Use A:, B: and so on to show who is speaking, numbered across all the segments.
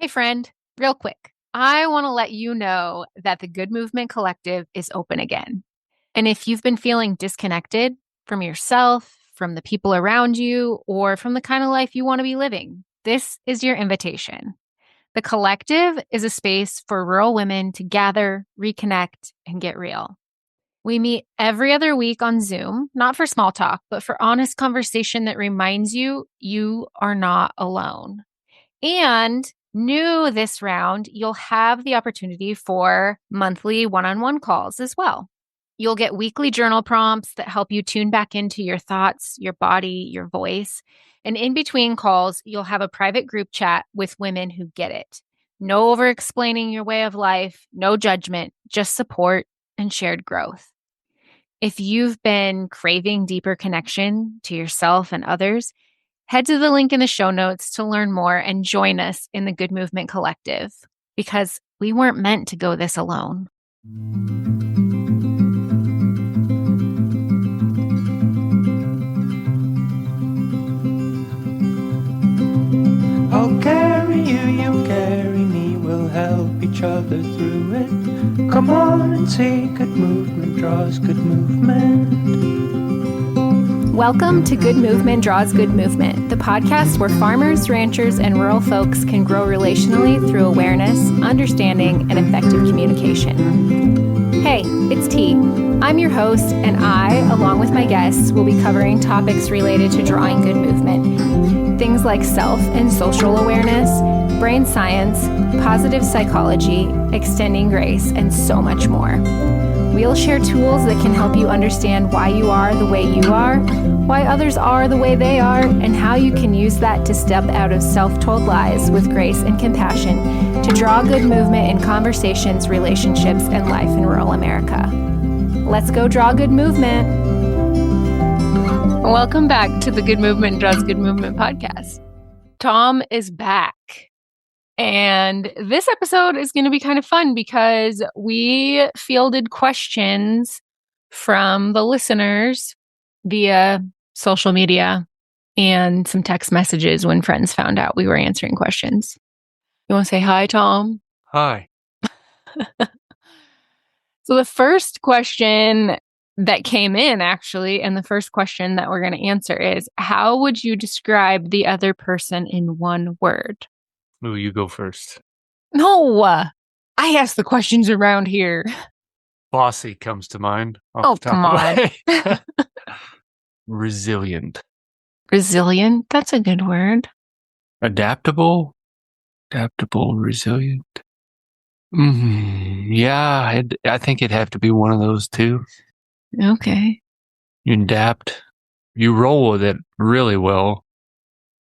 A: Hey, friend, real quick. I want to let you know that the Good Movement Collective is open again. And if you've been feeling disconnected from yourself, from the people around you, or from the kind of life you want to be living, this is your invitation. The Collective is a space for rural women to gather, reconnect, and get real. We meet every other week on Zoom, not for small talk, but for honest conversation that reminds you you are not alone. And new this round, you'll have the opportunity for monthly one-on-one calls as well. You'll get weekly journal prompts that help you tune back into your thoughts, your body, your voice. And in between calls, you'll have a private group chat with women who get it. No over-explaining your way of life, no judgment, just support and shared growth. If you've been craving deeper connection to yourself and others, head to the link in the show notes to learn more and join us in the Good Movement Collective, because we weren't meant to go this alone.
B: I'll carry you, you carry me, we'll help each other through it. Come on and see, good movement draws good movement.
A: Welcome to Good Movement Draws Good Movement, the podcast where farmers, ranchers, and rural folks can grow relationally through awareness, understanding, and effective communication. Hey, it's T. I'm your host, and I, along with my guests, will be covering topics related to drawing good movement. Things like self and social awareness, brain science, positive psychology, extending grace, and so much more. We'll share tools that can help you understand why you are the way you are, why others are the way they are, and how you can use that to step out of self-told lies with grace and compassion to draw good movement in conversations, relationships, and life in rural America. Let's go draw good movement. Welcome back to the Good Movement Draws Good Movement podcast. Tom is back. And this episode is going to be kind of fun because we fielded questions from the listeners via social media and some text messages when friends found out we were answering questions. You want to say hi, Tom?
B: Hi.
A: So the first question that came in, actually, and the first question that we're going to answer is, how would you describe the other person in one word?
B: Ooh, you go first.
A: No, I ask the questions around here.
B: Bossy comes to mind.
A: Come on.
B: Resilient.
A: Resilient? That's a good word.
B: Adaptable, resilient. Yeah, I think it'd have to be one of those two.
A: Okay.
B: You adapt. You roll with it really well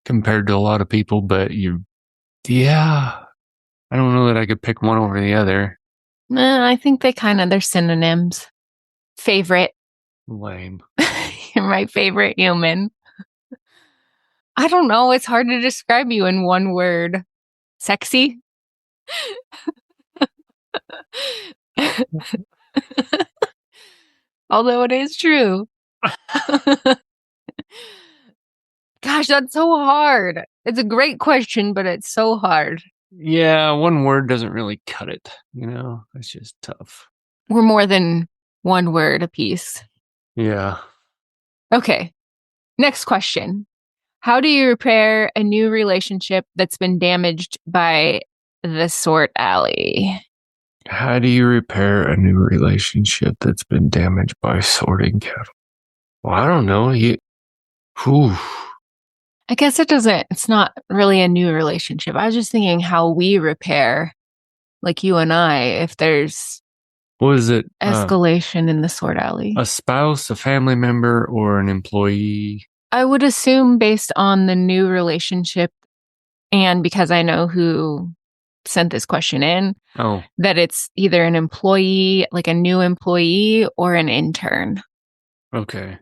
B: compared to a lot of people, but yeah, I don't know that I could pick one over the other.
A: I think they're synonyms. Favorite.
B: Lame.
A: You're my favorite human. I don't know. It's hard to describe you in one word. Sexy? Although it is true. Gosh, that's so hard. It's a great question, but it's so hard.
B: Yeah, one word doesn't really cut it. It's just tough.
A: We're more than one word apiece.
B: Yeah.
A: Okay. Next question. How do you repair a new relationship that's been damaged by the sort alley?
B: How do you repair a new relationship that's been damaged by sorting cattle? Well, I don't know.
A: I guess it's not really a new relationship. I was just thinking how we repair, like you and I, if there's
B: what is it?
A: Escalation in the sort alley.
B: A spouse, a family member, or an employee?
A: I would assume based on the new relationship, and because I know who sent this question in, that it's either an employee, like a new employee, or an intern.
B: Okay.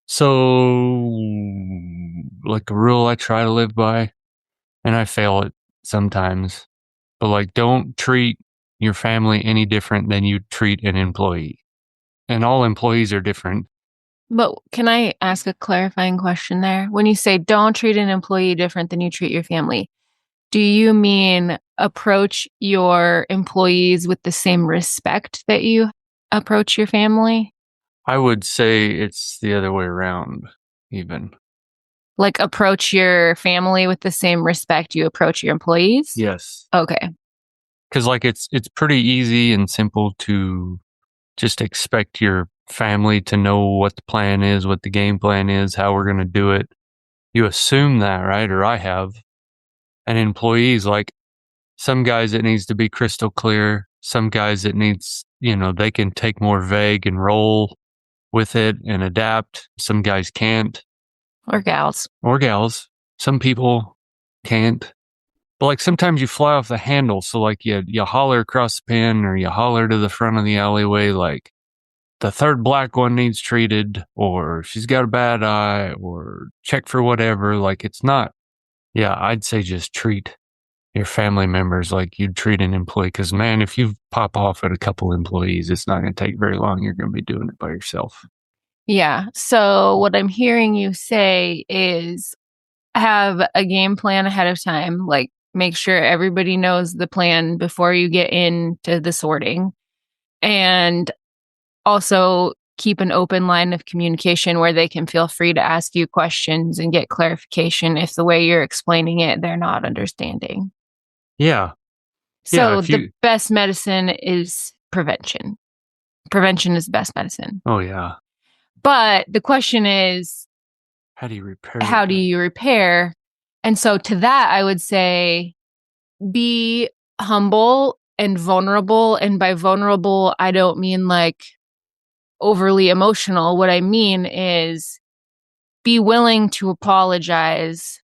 B: So, like a rule I try to live by, and I fail it sometimes, but don't treat your family any different than you treat an employee. And all employees are different.
A: But can I ask a clarifying question there? When you say don't treat an employee different than you treat your family, Do you mean approach your employees with the same respect that you approach your family?
B: I would say it's the other way around, even.
A: Like approach your family with the same respect you approach your employees?
B: Yes.
A: Okay.
B: Because like it's pretty easy and simple to just expect your family to know what the plan is, what the game plan is, how we're going to do it. You assume that, right? Or I have. And employees, like some guys, it needs to be crystal clear. Some guys, it needs, they can take more vague and roll with it and adapt. Some guys can't.
A: Or gals.
B: Or gals. Some people can't. But like sometimes you fly off the handle. So like you holler across the pen or you holler to the front of the alleyway, like the third black one needs treated, or she's got a bad eye, or check for whatever. Like it's not, I'd say just treat your family members like you'd treat an employee. Cause man, if you pop off at a couple employees, it's not going to take very long. You're going to be doing it by yourself.
A: Yeah. So what I'm hearing you say is have a game plan ahead of time. Like make sure everybody knows the plan before you get into the sorting. And also keep an open line of communication where they can feel free to ask you questions and get clarification if the way you're explaining it, they're not understanding.
B: Yeah.
A: So the best medicine is prevention. Prevention is the best medicine.
B: Oh, yeah.
A: But the question is,
B: how do you repair?
A: How do you repair? And so to that, I would say be humble and vulnerable. And by vulnerable, I don't mean like overly emotional. What I mean is be willing to apologize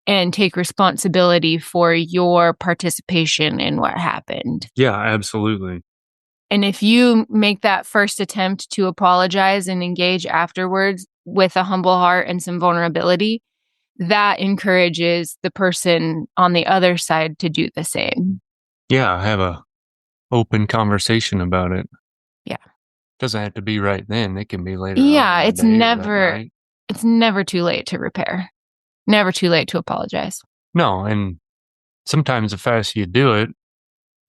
A: and take responsibility for your participation in what happened.
B: Yeah, absolutely.
A: And if you make that first attempt to apologize and engage afterwards with a humble heart and some vulnerability, that encourages the person on the other side to do the same.
B: Yeah, have a open conversation about it.
A: Yeah.
B: Doesn't have to be right then. It can be later.
A: Yeah, it's never too late to repair. Never too late to apologize.
B: No, and sometimes the faster you do it,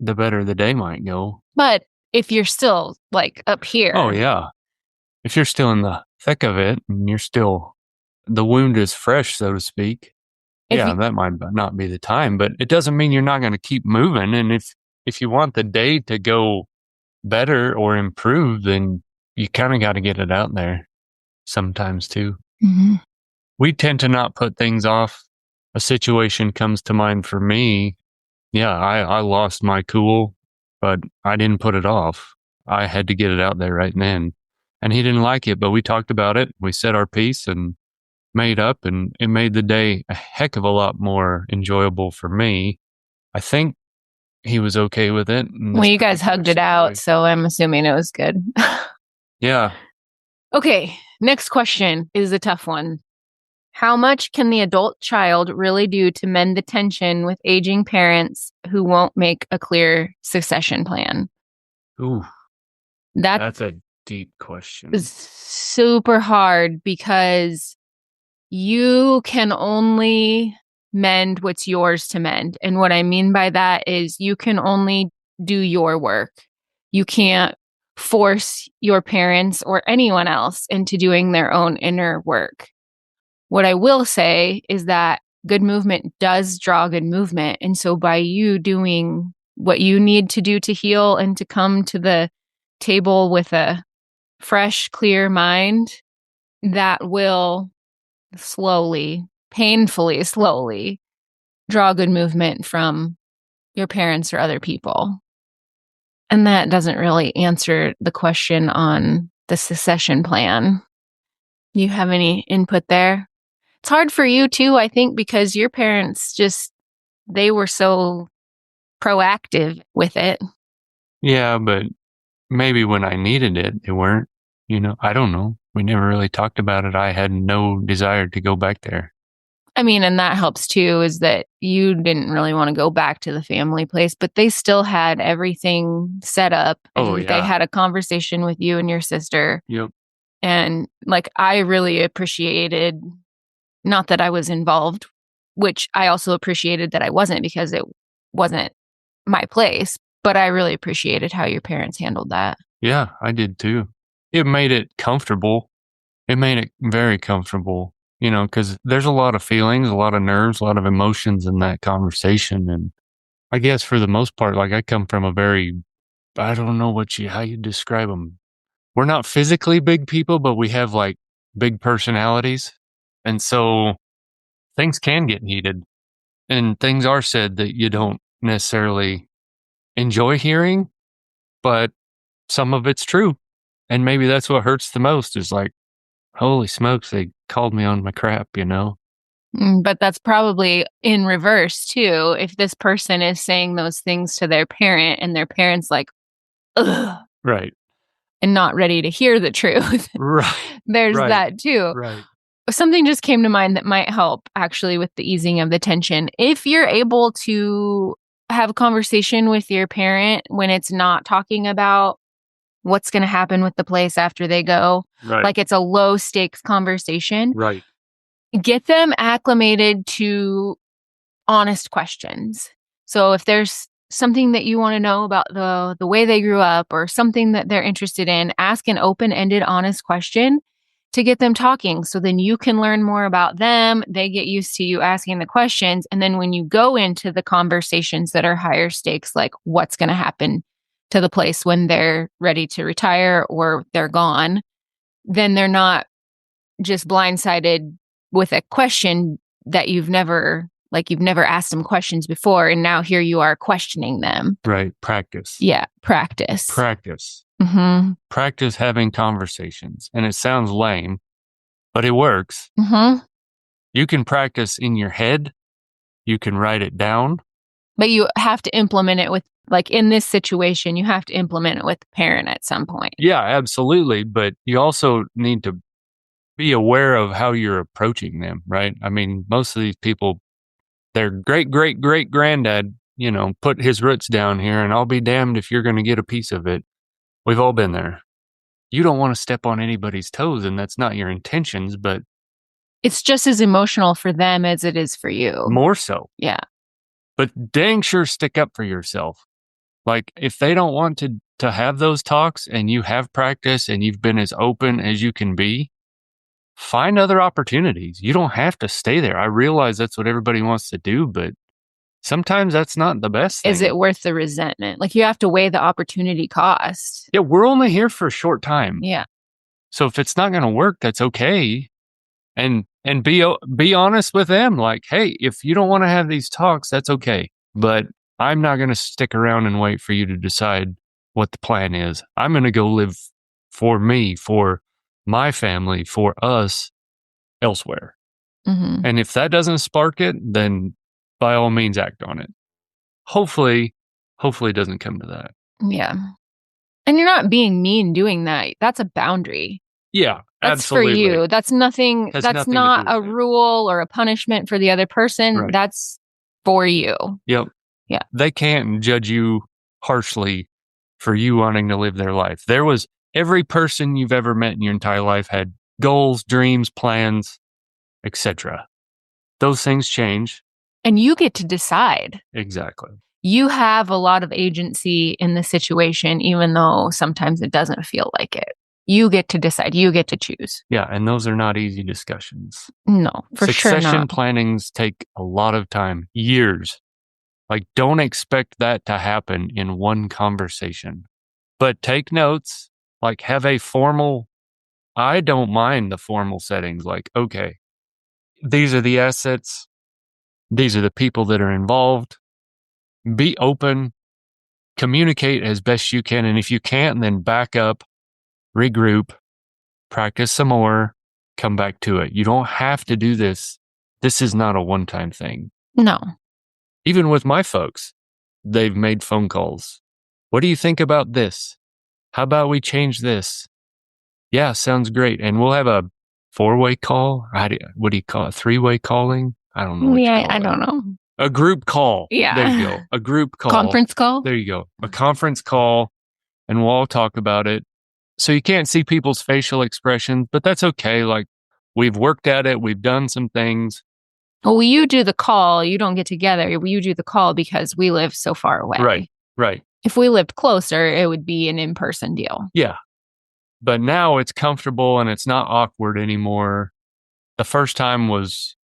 B: the better the day might go.
A: But if you're still like up here.
B: Oh, yeah. If you're still in the thick of it and the wound is fresh, so to speak. That might not be the time, but it doesn't mean you're not going to keep moving. And if you want the day to go better or improve, then you kind of got to get it out there sometimes too.
A: Mm-hmm.
B: We tend to not put things off. A situation comes to mind for me. Yeah, I lost my cool, but I didn't put it off. I had to get it out there right then. And he didn't like it, but we talked about it. We said our piece and made up, and it made the day a heck of a lot more enjoyable for me. I think he was okay with it.
A: Well, you guys hugged it out, so I'm assuming it was good.
B: Yeah.
A: Okay, next question is a tough one. How much can the adult child really do to mend the tension with aging parents who won't make a clear succession plan?
B: Ooh, that's a deep question.
A: It's super hard because you can only mend what's yours to mend. And what I mean by that is you can only do your work. You can't force your parents or anyone else into doing their own inner work. What I will say is that good movement does draw good movement. And so by you doing what you need to do to heal and to come to the table with a fresh, clear mind, that will slowly, painfully slowly draw good movement from your parents or other people. And that doesn't really answer the question on the succession plan. You have any input there? It's hard for you too, I think, because your parents they were so proactive with it.
B: Yeah, but maybe when I needed it, they weren't. I don't know. We never really talked about it. I had no desire to go back there.
A: I mean, and that helps too, is that you didn't really want to go back to the family place, but they still had everything set up. And they had a conversation with you and your sister.
B: Yep.
A: And like, I really appreciated, not that I was involved which I also appreciated that I wasn't because it wasn't my place. But I really appreciated how your parents handled that.
B: Yeah, I did too. It made it comfortable. It made it very comfortable, because there's a lot of feelings, a lot of nerves, a lot of emotions in that conversation. And I guess for the most part, like I come from I don't know how you describe them. We're not physically big people, but we have like big personalities. And so things can get heated and things are said that you don't necessarily enjoy hearing, but some of it's true. And maybe that's what hurts the most is like, holy smokes, they called me on my crap,
A: But that's probably in reverse too. If this person is saying those things to their parent and their parent's like, ugh,
B: Right.
A: and not ready to hear the truth,
B: Right.
A: there's
B: Right.
A: that too.
B: Right.
A: Something just came to mind that might help actually with the easing of the tension. If you're able to have a conversation with your parent when it's not talking about what's going to happen with the place after they go,
B: Right.
A: like it's a low stakes conversation,
B: Right.
A: get them acclimated to honest questions. So if there's something that you want to know about the way they grew up or something that they're interested in, ask an open-ended, honest question to get them talking. So then you can learn more about them. They get used to you asking the questions. And then when you go into the conversations that are higher stakes, like what's going to happen to the place when they're ready to retire or they're gone, then they're not just blindsided with a question that you've never asked them questions before. And now here you are questioning them.
B: Right. Practice.
A: Yeah. Practice.
B: Practice.
A: Mm-hmm.
B: Practice having conversations. And it sounds lame, but it works.
A: Mm-hmm.
B: You can practice in your head. You can write it down.
A: But you have to implement it with, like in this situation, you have to implement it with the parent at some point.
B: Yeah, absolutely. But you also need to be aware of how you're approaching them, right? I mean, most of these people, their great, great, great granddad, put his roots down here and I'll be damned if you're going to get a piece of it. We've all been there. You don't want to step on anybody's toes and that's not your intentions, but
A: it's just as emotional for them as it is for you.
B: More so.
A: Yeah.
B: But dang sure stick up for yourself. Like if they don't want to have those talks and you have practice and you've been as open as you can be, find other opportunities. You don't have to stay there. I realize that's what everybody wants to do, but sometimes that's not the best thing.
A: Is it worth the resentment? Like you have to weigh the opportunity cost.
B: Yeah, we're only here for a short time.
A: Yeah.
B: So if it's not going to work, that's okay. And be honest with them. Like, hey, if you don't want to have these talks, that's okay. But I'm not going to stick around and wait for you to decide what the plan is. I'm going to go live for me, for my family, for us elsewhere.
A: Mm-hmm.
B: And if that doesn't spark it, then by all means act on it. Hopefully it doesn't come to that.
A: Yeah. And you're not being mean doing that. That's a boundary.
B: Yeah,
A: that's
B: absolutely.
A: For you. That's nothing. That's not a rule or a punishment for the other person.
B: Right.
A: That's for you.
B: Yep.
A: Yeah.
B: They can't judge you harshly for you wanting to live their life. Every person you've ever met in your entire life had goals, dreams, plans, etc. Those things change.
A: And you get to decide.
B: Exactly.
A: You have a lot of agency in the situation, even though sometimes it doesn't feel like it. You get to decide. You get to choose.
B: Yeah, and those are not easy discussions.
A: No, for sure not.
B: Succession plannings take a lot of time, years. Like, don't expect that to happen in one conversation. But take notes, like have a formal, I don't mind the formal settings. Like, okay, these are the assets. These are the people that are involved. Be open, communicate as best you can. And if you can't, then back up, regroup, practice some more, come back to it. You don't have to do this. This is not a one-time thing.
A: No.
B: Even with my folks, they've made phone calls. What do you think about this? How about we change this? Yeah, sounds great. And we'll have a 4-way call. What do you call it? 3-way calling? I don't know.
A: Yeah, I don't know.
B: A group call.
A: Yeah.
B: There you go. A group call.
A: Conference call?
B: There you go. A conference call. And we'll all talk about it. So you can't see people's facial expressions, but that's okay. Like we've worked at it. We've done some things.
A: Well, you do the call. You don't get together. You do the call because we live so far away.
B: Right, right.
A: If we lived closer, it would be an in-person deal.
B: Yeah. But now it's comfortable and it's not awkward anymore. The first time it was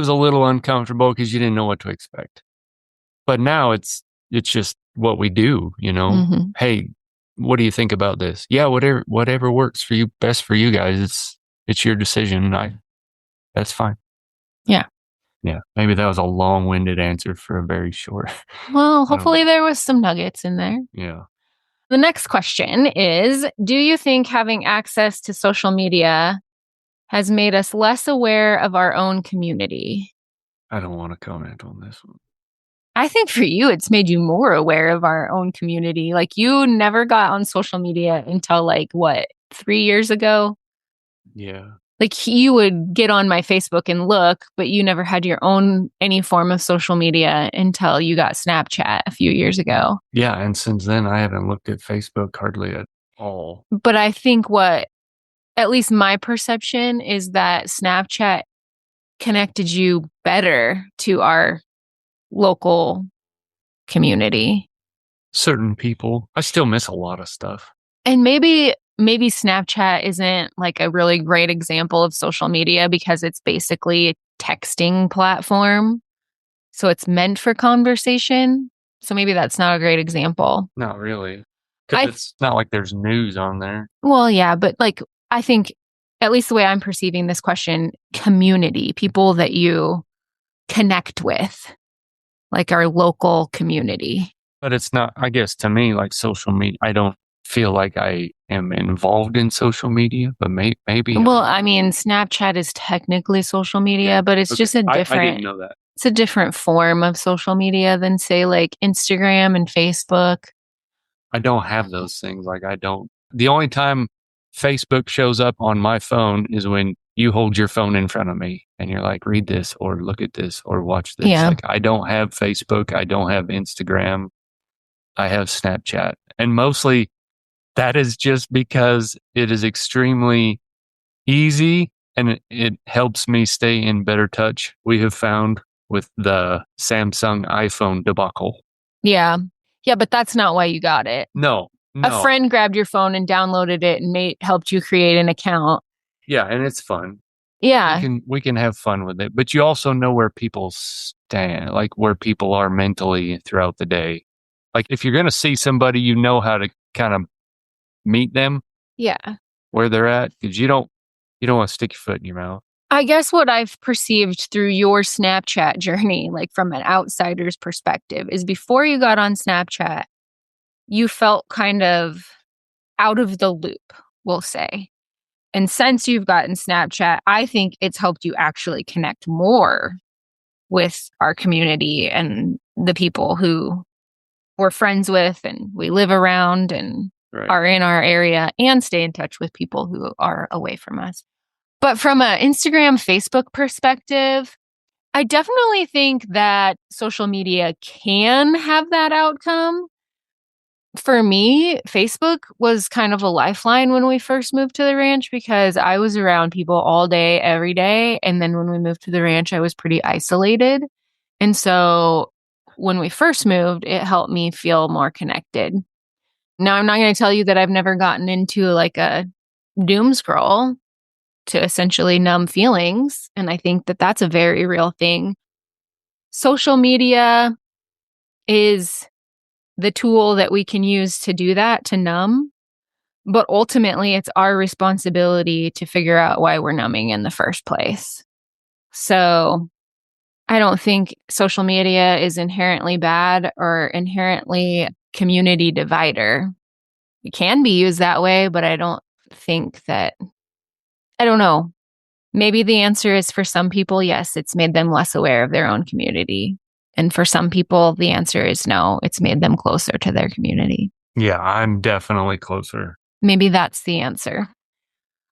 B: a little uncomfortable because you didn't know what to expect. But now it's just what we do,
A: Mhm.
B: Hey, what do you think about this? Yeah, whatever works for you, best for you guys. It's your decision. That's fine.
A: Yeah.
B: Yeah. Maybe that was a long-winded answer for a very short.
A: Well,
B: I don't know.
A: hopefully there was some nuggets in there.
B: Yeah.
A: The next question is, do you think having access to social media has made us less aware of our own community?
B: I don't want to comment on this one.
A: I think for you, it's made you more aware of our own community. Like you never got on social media until like what, 3 years ago?
B: Yeah.
A: Like you would get on my Facebook and look, but you never had your own any form of social media until you got Snapchat a few years ago.
B: Yeah. And since then, I haven't looked at Facebook hardly at all.
A: But I think at least my perception is that Snapchat connected you better to our local community.
B: Certain people, I still miss a lot of stuff.
A: And maybe Snapchat isn't like a really great example of social media because it's basically a texting platform. So it's meant for conversation. So maybe that's not a great example.
B: Not really.
A: I
B: Because it's not like there's news on there.
A: Well, yeah, but like I think at least the way I'm perceiving this question, community, people that you connect with, like our local community.
B: But it's not, I guess, to me, like social media. I don't feel like I am involved in social media, but maybe.
A: Well, I mean, Snapchat is technically social media, but it's just a
B: I
A: different
B: didn't know that.
A: it's a different form of social media than say like Instagram and Facebook.
B: I don't have those things. Like I don't. The only time Facebook shows up on my phone is when you hold your phone in front of me and you're like, read this or look at this or watch this.
A: Yeah.
B: Like I don't have Facebook. I don't have Instagram. I have Snapchat. And mostly that is just because it is extremely easy and it helps me stay in better touch. We have found with the Samsung iPhone debacle.
A: Yeah. Yeah, but that's not why you got it.
B: No.
A: A friend grabbed your phone and downloaded it and helped you create an account.
B: Yeah, and it's fun.
A: Yeah.
B: We can have fun with it, but you also know where people stand, like where people are mentally throughout the day. Like if you're going to see somebody, you know how to kind of meet them.
A: Yeah.
B: Where they're at, because you don't want to stick your foot in your mouth.
A: I guess what I've perceived through your Snapchat journey, like from an outsider's perspective, is before you got on Snapchat, you felt kind of out of the loop, we'll say. And since you've gotten Snapchat, I think it's helped you actually connect more with our community and the people who we're friends with and we live around and are in our area, and stay in touch with people who are away from us. But from an Instagram, Facebook perspective, I definitely think that social media can have that outcome. For me, Facebook was kind of a lifeline when we first moved to the ranch because I was around people all day, every day. And then when we moved to the ranch, I was pretty isolated. And so when we first moved, it helped me feel more connected. Now, I'm not going to tell you that I've never gotten into like a doom scroll to essentially numb feelings. And I think that that's a very real thing. Social media is the tool that we can use to do that, to numb. But ultimately, it's our responsibility to figure out why we're numbing in the first place. So I don't think social media is inherently bad or inherently community divider. It can be used that way, but I don't know. Maybe the answer is for some people, yes, it's made them less aware of their own community. And for some people, the answer is no, it's made them closer to their community.
B: Yeah, I'm definitely closer.
A: Maybe that's the answer.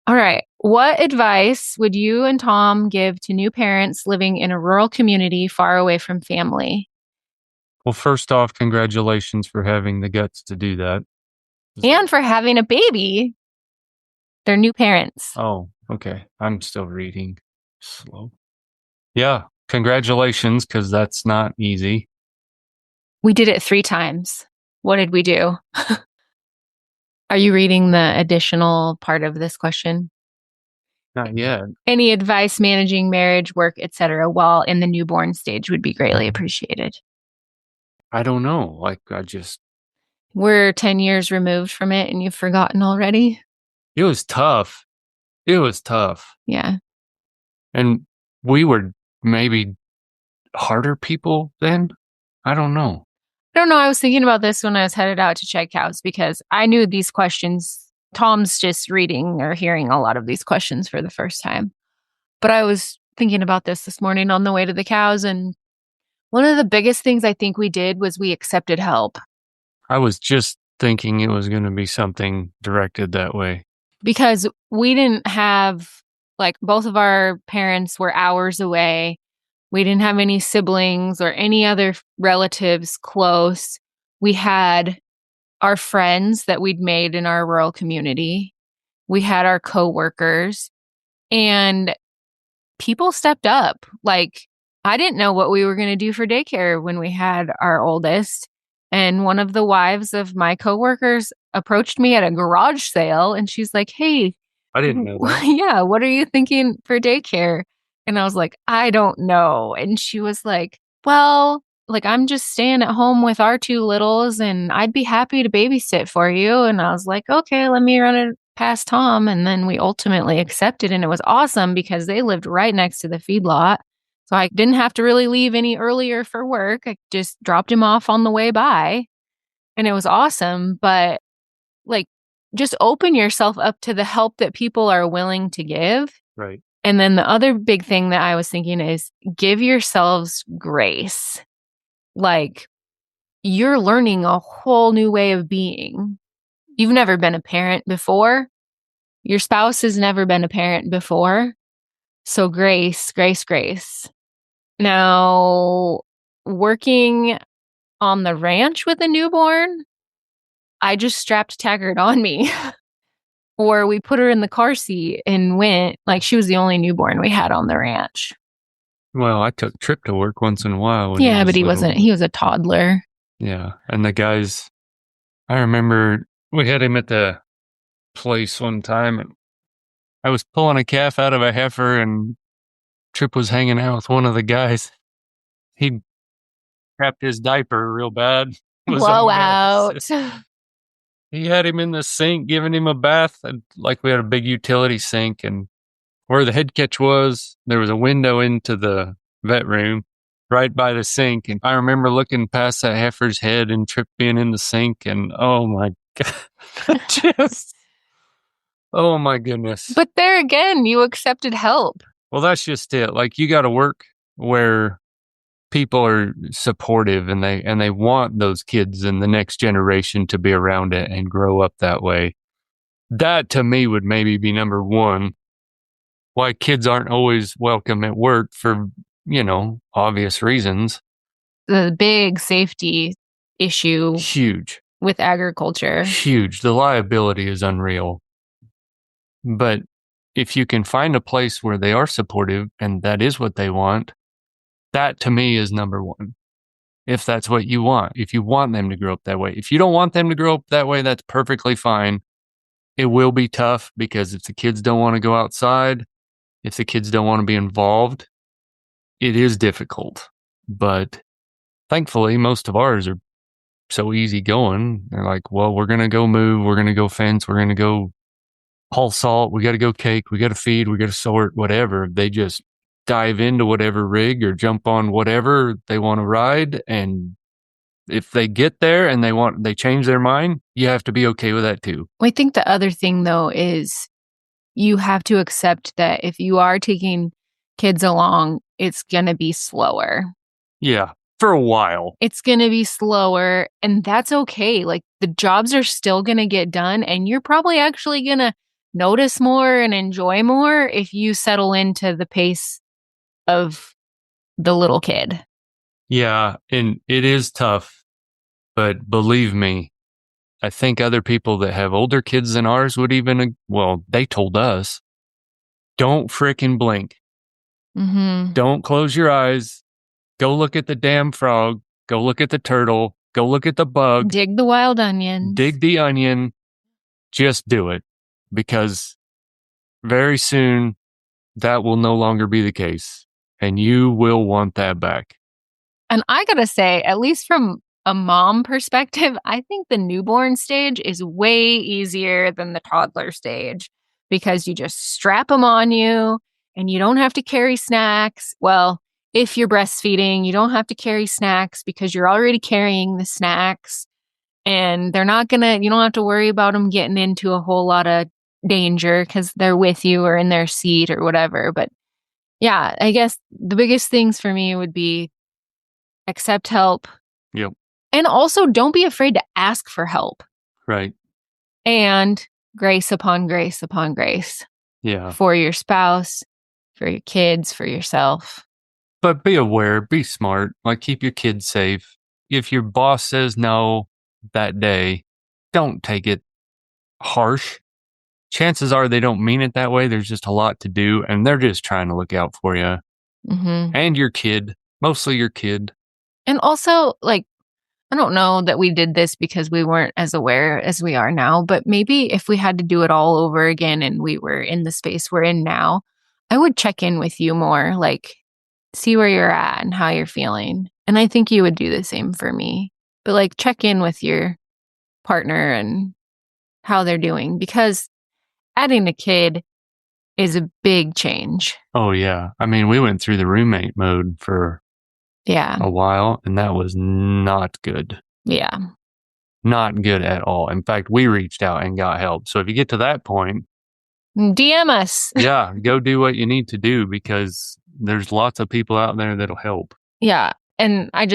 A: All right. What advice would you and Tom give to new parents living in a rural community far away from family?
B: Well, first off, congratulations for having the guts to do that.
A: And for having a baby. They're new parents.
B: Oh, okay. I'm still reading slow. Yeah. Congratulations, because that's not easy.
A: We did it 3 times. What did we do? Are you reading the additional part of this question?
B: Not yet.
A: Any advice managing marriage, work, etc., while in the newborn stage would be greatly appreciated.
B: I don't know. Like, I just,
A: We're 10 years removed from it and you've forgotten already.
B: it was tough. It was tough.
A: Yeah.
B: And we were maybe harder people then. I don't know.
A: I don't know. I was thinking about this when I was headed out to check cows because I knew these questions. Tom's just reading or hearing a lot of these questions for the first time. But I was thinking about this morning on the way to the cows. And one of the biggest things I think we did was we accepted help
B: I was just thinking it was going to be something directed that way.
A: because we didn't have, like, both of our parents were hours away. We didn't have any siblings or any other relatives close. We had our friends that we'd made in our rural community. We had our coworkers, and people stepped up. Like, I didn't know what we were going to do for daycare when we had our oldest. And one of the wives of my coworkers approached me at a garage sale and she's like, "Hey,
B: I didn't know that.
A: yeah, what are you thinking for daycare?" And I was like, "I don't know." And she was like, "Well, like, I'm just staying at home with our 2 littles and I'd be happy to babysit for you." And I was like, "Okay, let me run it past Tom." And then we ultimately accepted and it was awesome because they lived right next to the feedlot. So I didn't have to really leave any earlier for work. I just dropped him off on the way by and it was awesome. But like, just open yourself up to the help that people are willing to give.
B: Right.
A: And then the other big thing that I was thinking is give yourselves grace. Like, you're learning a whole new way of being. You've never been a parent before. Your spouse has never been a parent before. So grace, grace, grace. Now, working on the ranch with a newborn, I just strapped Taggart on me. Or we put her in the car seat and went. Like, she was the only newborn we had on the ranch.
B: Well, I took Trip to work once in a while. When
A: Yeah, but he
B: little.
A: wasn't. He was a toddler.
B: Yeah. And the guys, I remember we had him at the place one time and I was pulling a calf out of a heifer and Trip was hanging out with one of the guys. He crapped his diaper real bad. It was a mess.
A: Blowout.
B: He had him in the sink, giving him a bath. Like, we had a big utility sink, and where the head catch was, there was a window into the vet room right by the sink. And I remember looking past that heifer's head and Trip being in the sink, and oh my God. Just, oh my goodness.
A: But there again, you accepted help.
B: Well, that's just it. Like, you got to work where people are supportive and they want those kids and the next generation to be around it and grow up that way. That to me would maybe be number one. Why kids aren't always welcome at work for, obvious reasons.
A: The big safety issue
B: Huge.
A: with agriculture.
B: Huge. The liability is unreal. But if you can find a place where they are supportive and that is what they want, that to me is number one. If that's what you want, if you want them to grow up that way. If you don't want them to grow up that way, that's perfectly fine. It will be tough because if the kids don't want to go outside, if the kids don't want to be involved, it is difficult. But thankfully, most of ours are so easy going. They're like, well, we're going to go move. We're going to go fence. We're going to go haul salt. We got to go cake. We got to feed. We got to sort, whatever. They just dive into whatever rig or jump on whatever they want to ride. And if they get there and they change their mind, you have to be okay with that too.
A: I think the other thing though is you have to accept that if you are taking kids along, it's going to be slower.
B: Yeah, for a while.
A: It's going to be slower and that's okay. Like, the jobs are still going to get done and you're probably actually going to notice more and enjoy more if you settle into the pace of the little kid.
B: Yeah, and it is tough, but believe me, I think other people that have older kids than ours would even, well, they told us, don't frickin' blink.
A: Mm-hmm.
B: Don't close your eyes. Go look at the damn frog. Go look at the turtle. Go look at the bug.
A: Dig the wild onions.
B: Dig the onion. Just do it. Because very soon that will no longer be the case. And you will want that back.
A: And I gotta say, at least from a mom perspective, I think the newborn stage is way easier than the toddler stage because you just strap them on you and you don't have to carry snacks. Well, if you're breastfeeding, you don't have to carry snacks because you're already carrying the snacks and you don't have to worry about them getting into a whole lot of danger because they're with you or in their seat or whatever. But yeah, I guess the biggest things for me would be accept help.
B: Yep.
A: And also don't be afraid to ask for help.
B: Right.
A: And grace upon grace upon grace.
B: Yeah.
A: For your spouse, for your kids, for yourself.
B: But be aware, be smart, like keep your kids safe. If your boss says no that day, don't take it harsh. Chances are they don't mean it that way. There's just a lot to do and they're just trying to look out for you.
A: Mm-hmm.
B: And your kid, mostly your kid.
A: And also, like, I don't know that we did this because we weren't as aware as we are now, but maybe if we had to do it all over again and we were in the space we're in now, I would check in with you more, like see where you're at and how you're feeling. And I think you would do the same for me. But like check in with your partner and how they're doing because adding a kid is a big change.
B: Oh, yeah. I mean, we went through the roommate mode for a while, and that was not good.
A: Yeah.
B: Not good at all. In fact, we reached out and got help. So if you get to that point,
A: DM us.
B: Yeah, go do what you need to do because there's lots of people out there that'll help.
A: Yeah. And I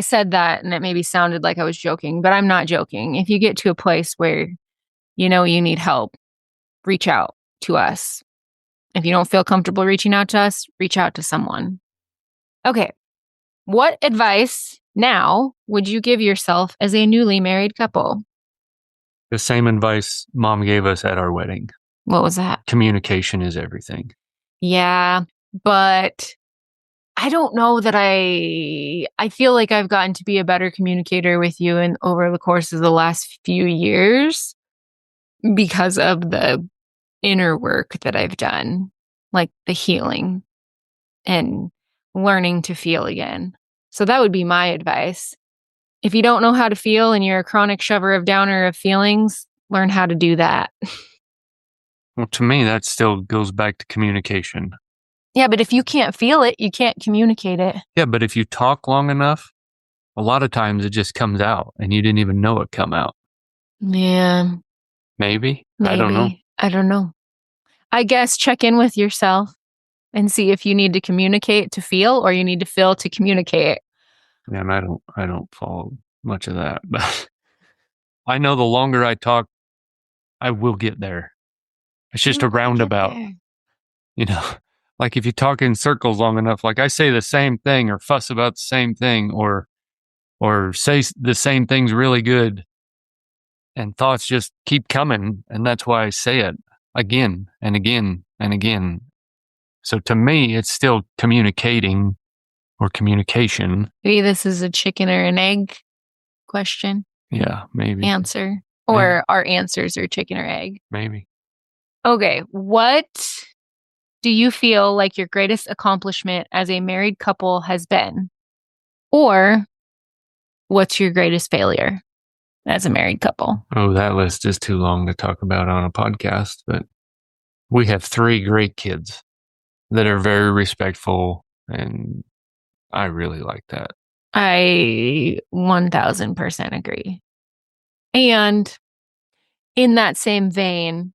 A: said that and it maybe sounded like I was joking, but I'm not joking. If you get to a place where you know you need help, reach out to us. If you don't feel comfortable reaching out to us, reach out to someone. Okay. What advice now would you give yourself as a newly married couple?
B: The same advice mom gave us at our wedding.
A: What was that?
B: Communication is everything.
A: Yeah, but I don't know that I feel like I've gotten to be a better communicator with you and over the course of the last few years because of the inner work that I've done, like the healing and learning to feel again. So that would be my advice. If you don't know how to feel and you're a chronic shover of downer of feelings, learn how to do that.
B: Well, to me, that still goes back to communication.
A: Yeah, but if you can't feel it, you can't communicate it.
B: Yeah, but if you talk long enough, a lot of times it just comes out and you didn't even know it come out.
A: Yeah.
B: Maybe. I don't know.
A: I don't know. I guess check in with yourself and see if you need to communicate to feel or you need to feel to communicate.
B: Yeah, and I don't follow much of that, but I know the longer I talk, I will get there. It's just a roundabout, you know, like if you talk in circles long enough, like I say the same thing or fuss about the same thing or say the same things really good and thoughts just keep coming. And that's why I say it again and again and again. So to me, it's still communicating or communication.
A: Maybe this is a chicken or an egg question.
B: Yeah, maybe.
A: Answer. Or our answers are chicken or egg.
B: Maybe.
A: Okay. What do you feel like your greatest accomplishment as a married couple has been? Or what's your greatest failure as a married couple?
B: Oh, that list is too long to talk about on a podcast, but we have 3 great kids that are very respectful, and I really like that.
A: I 1000% agree. And in that same vein,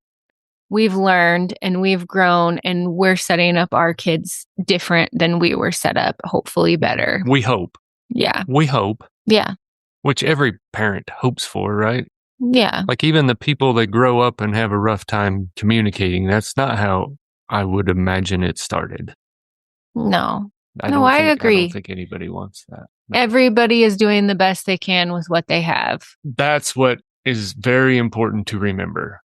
A: we've learned and we've grown and we're setting up our kids different than we were set up, hopefully better.
B: We hope.
A: Yeah.
B: We hope.
A: Yeah.
B: Which every parent hopes for, right?
A: Yeah.
B: Like even the people that grow up and have a rough time communicating, that's not how I would imagine it started.
A: No.
B: I
A: agree.
B: I don't think anybody wants that.
A: No. Everybody is doing the best they can with what they have.
B: That's what is very important to remember.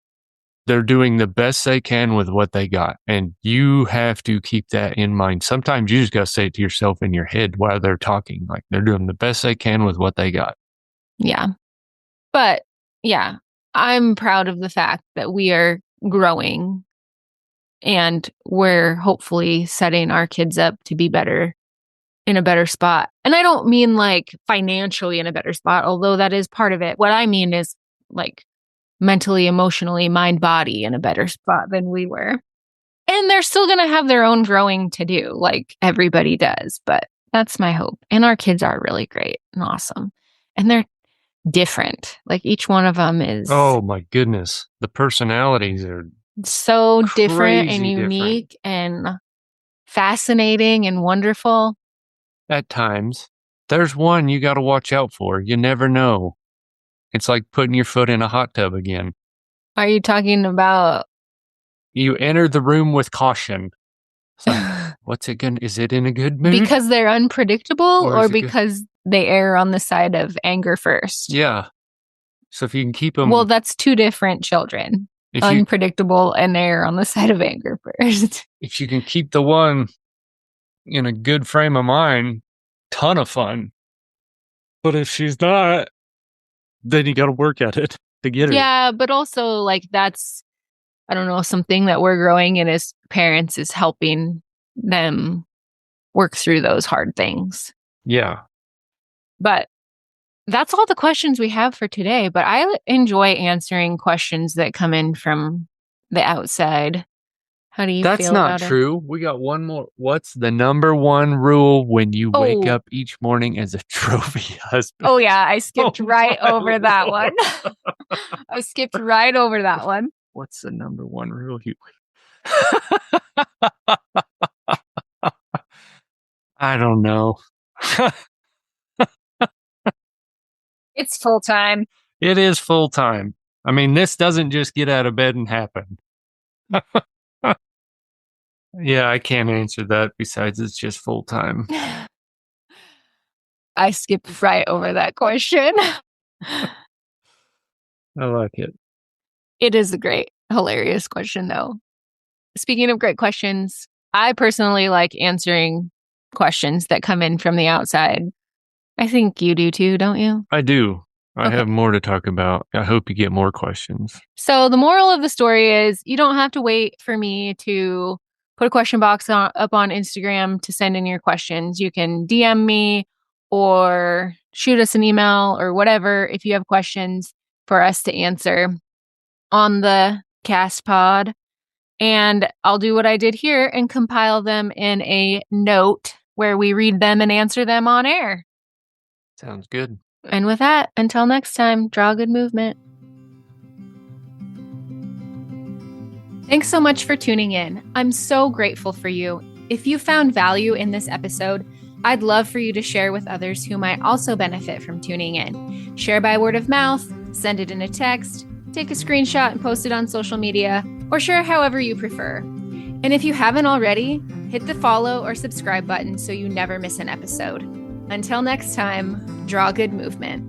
B: they're doing the best they can with what they got. And you have to keep that in mind. Sometimes you just got to say it to yourself in your head while they're talking. Like they're doing the best they can with what they got.
A: Yeah. But yeah, I'm proud of the fact that we are growing and we're hopefully setting our kids up to be better, in a better spot. And I don't mean like financially in a better spot, although that is part of it. What I mean is like mentally, emotionally, mind, body in a better spot than we were. And they're still going to have their own growing to do, like everybody does. But that's my hope. And our kids are really great and awesome. And they're different. Like each one of them is
B: Oh my goodness. The personalities are
A: so different and
B: crazy
A: unique and fascinating and wonderful.
B: at times. There's one you got to watch out for. You never know. It's like putting your foot in a hot tub again.
A: Are you talking about
B: You enter the room with caution. It's like, what's it gonna? Is it in a good mood?
A: because they're unpredictable
B: Or
A: or
B: is it good?
A: because they err on the side of anger first?
B: Yeah. So if you can keep them,
A: Well, that's two different children.
B: if you
A: Unpredictable and err on the side of anger first.
B: if you can keep the one in a good frame of mind, ton of fun. But if she's not, then you got to work at it to get her.
A: Yeah, but also like that's, I don't know, something that we're growing in as parents is helping them work through those hard things.
B: Yeah.
A: But that's all the questions we have for today. But I enjoy answering questions that come in from the outside. How do you
B: That's
A: feel
B: not
A: about it?
B: true. We got one more. What's the number one rule when you wake
A: Oh.
B: up each morning as a trophy husband?
A: Oh, yeah. I skipped
B: Oh,
A: right
B: my
A: over that one.
B: Lord.
A: I skipped right over that one.
B: What's the number one rule? I don't know.
A: It's full time.
B: It is full time. I mean, this doesn't just get out of bed and happen. Yeah, I can't answer that. Besides, it's just full time.
A: I skipped right over that question.
B: I like it.
A: It is a great, hilarious question, though. Speaking of great questions, I personally like answering questions that come in from the outside. I think you do too, don't you?
B: I do. I
A: Okay.
B: have more to talk about. I hope you get more questions.
A: So the moral of the story is you don't have to wait for me to put a question box up on Instagram to send in your questions. You can DM me or shoot us an email or whatever if you have questions for us to answer on the castpod. And I'll do what I did here and compile them in a note where we read them and answer them on air.
B: Sounds good.
A: And with that, until next time, draw a good movement. Thanks so much for tuning in. I'm so grateful for you. If you found value in this episode, I'd love for you to share with others who might also benefit from tuning in. Share by word of mouth, send it in a text, take a screenshot and post it on social media, or share however you prefer. And if you haven't already, hit the follow or subscribe button so you never miss an episode. Until next time, draw good movement.